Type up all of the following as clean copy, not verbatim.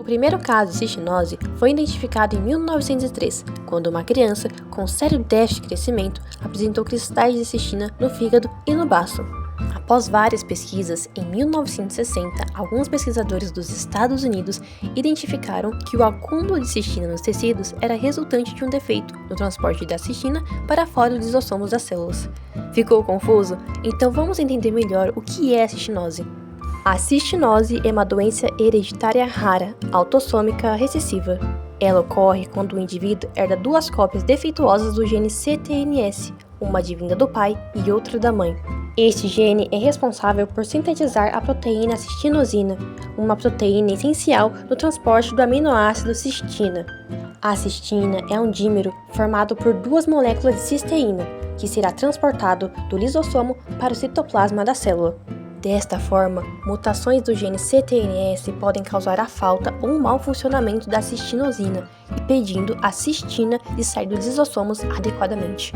primeiro caso de cistinose foi identificado em 1903, quando uma criança com sério déficit de crescimento apresentou cristais de cistina no fígado e no baço. Após várias pesquisas, em 1960, alguns pesquisadores dos Estados Unidos identificaram que o acúmulo de cistina nos tecidos era resultante de um defeito no transporte da cistina para fora dos lisossomos das células. Ficou confuso? Então vamos entender melhor o que é a cistinose. A cistinose é uma doença hereditária rara, autossômica recessiva. Ela ocorre quando o indivíduo herda duas cópias defeituosas do gene CTNS, uma advinda do pai e outra da mãe. Este gene é responsável por sintetizar a proteína cistinosina, uma proteína essencial no transporte do aminoácido cistina. A cistina é um dímero formado por duas moléculas de cisteína, que será transportado do lisossomo para o citoplasma da célula. Desta forma, mutações do gene CTNS podem causar a falta ou um mau funcionamento da cistinosina, impedindo a cistina de sair dos lisossomos adequadamente.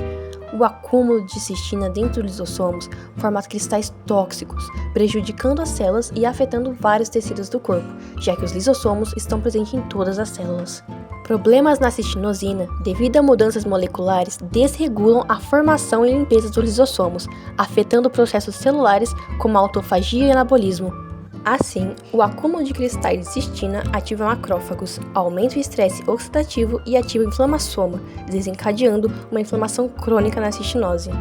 O acúmulo de cistina dentro dos lisossomos forma cristais tóxicos, prejudicando as células e afetando vários tecidos do corpo, já que os lisossomos estão presentes em todas as células. Problemas na cistinosina, devido a mudanças moleculares, desregulam a formação e limpeza dos lisossomos, afetando processos celulares como a autofagia e anabolismo. Assim, o acúmulo de cristais de cistina ativa macrófagos, aumenta o estresse oxidativo e ativa o inflamassoma, desencadeando uma inflamação crônica na cistinose.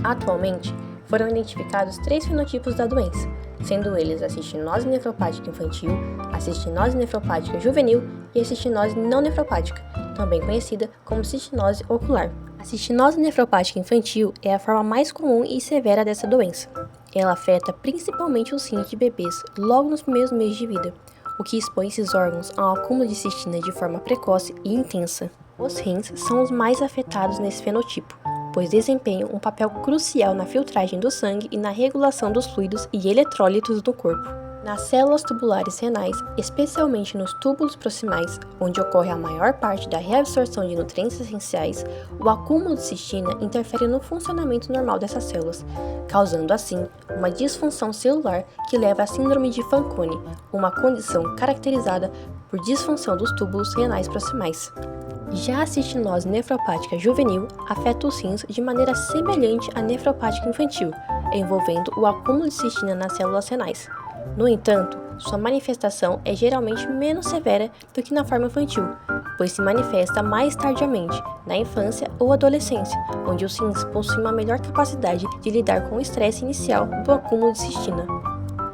Atualmente, foram identificados 3 fenotipos da doença, sendo eles a cistinose nefropática infantil, a cistinose nefropática juvenil e a cistinose não nefropática, também conhecida como cistinose ocular. A cistinose nefropática infantil é a forma mais comum e severa dessa doença. Ela afeta principalmente os rins de bebês logo nos primeiros meses de vida, o que expõe esses órgãos a um acúmulo de cistina de forma precoce e intensa. Os rins são os mais afetados nesse fenotipo, pois desempenham um papel crucial na filtragem do sangue e na regulação dos fluidos e eletrólitos do corpo. Nas células tubulares renais, especialmente nos túbulos proximais, onde ocorre a maior parte da reabsorção de nutrientes essenciais, o acúmulo de cistina interfere no funcionamento normal dessas células, causando assim uma disfunção celular que leva à síndrome de Fanconi, uma condição caracterizada por disfunção dos túbulos renais proximais. Já a cistinose nefropática juvenil afeta os rins de maneira semelhante à nefropática infantil, envolvendo o acúmulo de cistina nas células renais. No entanto, sua manifestação é geralmente menos severa do que na forma infantil, pois se manifesta mais tardiamente, na infância ou adolescência, onde os rins possuem uma melhor capacidade de lidar com o estresse inicial do acúmulo de cistina.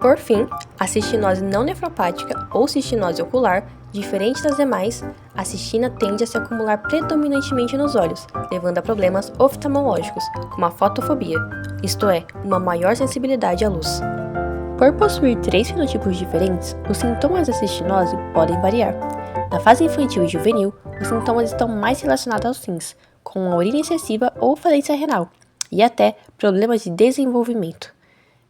Por fim, a cistinose não nefropática ou cistinose ocular, diferente das demais, a cistina tende a se acumular predominantemente nos olhos, levando a problemas oftalmológicos, como a fotofobia, isto é, uma maior sensibilidade à luz. Por possuir 3 fenotipos diferentes, os sintomas da cistinose podem variar. Na fase infantil e juvenil, os sintomas estão mais relacionados aos rins, com a urina excessiva ou falência renal, e até problemas de desenvolvimento.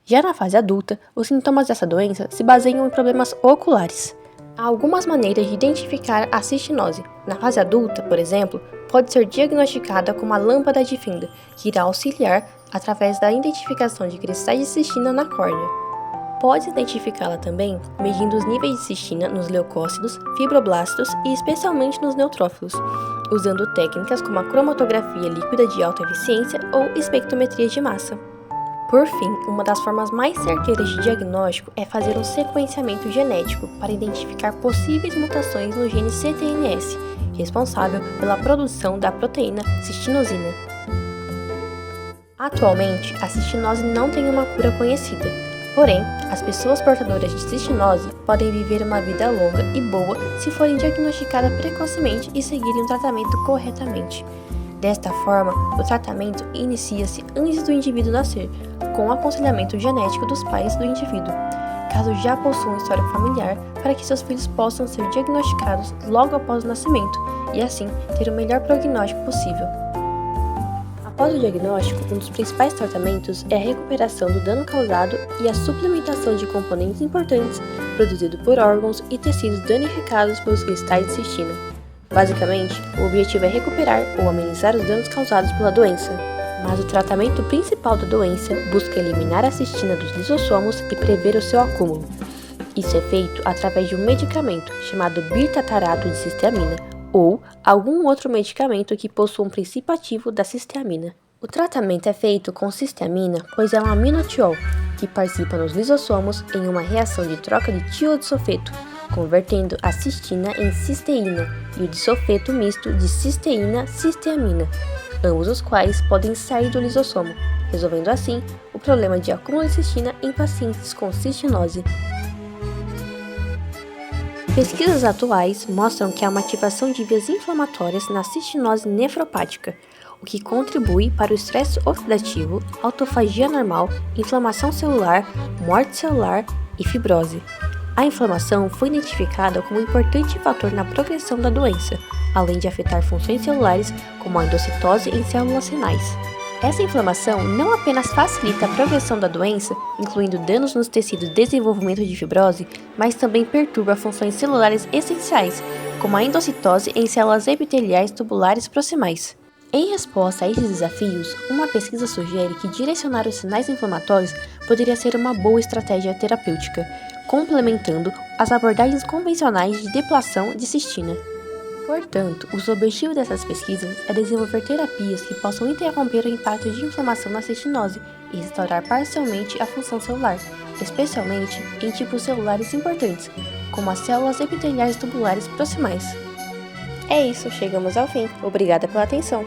Já na fase adulta, os sintomas dessa doença se baseiam em problemas oculares. Há algumas maneiras de identificar a cistinose. Na fase adulta, por exemplo, pode ser diagnosticada como a lâmpada de Findle, que irá auxiliar através da identificação de cristais de cistina na córnea. Pode identificá-la também medindo os níveis de cistina nos leucócitos, fibroblastos e especialmente nos neutrófilos, usando técnicas como a cromatografia líquida de alta eficiência ou espectrometria de massa. Por fim, uma das formas mais certeiras de diagnóstico é fazer um sequenciamento genético para identificar possíveis mutações no gene CTNS, responsável pela produção da proteína cistinosina. Atualmente, a cistinose não tem uma cura conhecida. Porém, as pessoas portadoras de cistinose podem viver uma vida longa e boa se forem diagnosticadas precocemente e seguirem o tratamento corretamente. Desta forma, o tratamento inicia-se antes do indivíduo nascer, com o aconselhamento genético dos pais do indivíduo, caso já possuam história familiar, para que seus filhos possam ser diagnosticados logo após o nascimento e assim ter o melhor prognóstico possível. Após o diagnóstico, um dos principais tratamentos é a recuperação do dano causado e a suplementação de componentes importantes produzidos por órgãos e tecidos danificados pelos cristais de cistina. Basicamente, o objetivo é recuperar ou amenizar os danos causados pela doença. Mas o tratamento principal da doença busca eliminar a cistina dos lisossomos e prever o seu acúmulo. Isso é feito através de um medicamento chamado birtatarato de cisteamina ou algum outro medicamento que possua um princípio ativo da cisteamina. O tratamento é feito com cisteamina, pois é um aminotiol que participa nos lisossomos em uma reação de troca de tiodesulfeto, convertendo a cistina em cisteína e o disulfeto misto de cisteína-cisteamina, ambos os quais podem sair do lisossomo, resolvendo assim o problema de acúmulo de cistina em pacientes com cistinose. Pesquisas atuais mostram que há uma ativação de vias inflamatórias na cistinose nefropática, o que contribui para o estresse oxidativo, autofagia normal, inflamação celular, morte celular e fibrose. A inflamação foi identificada como um importante fator na progressão da doença, além de afetar funções celulares como a endocitose em células renais. Essa inflamação não apenas facilita a progressão da doença, incluindo danos nos tecidos de desenvolvimento de fibrose, mas também perturba funções celulares essenciais, como a endocitose em células epiteliais tubulares proximais. Em resposta a esses desafios, uma pesquisa sugere que direcionar os sinais inflamatórios poderia ser uma boa estratégia terapêutica, complementando as abordagens convencionais de deplação de cistina. Portanto, os objetivos dessas pesquisas é desenvolver terapias que possam interromper o impacto de inflamação na cistinose e restaurar parcialmente a função celular, especialmente em tipos celulares importantes, como as células epiteliais tubulares proximais. É isso, chegamos ao fim. Obrigada pela atenção!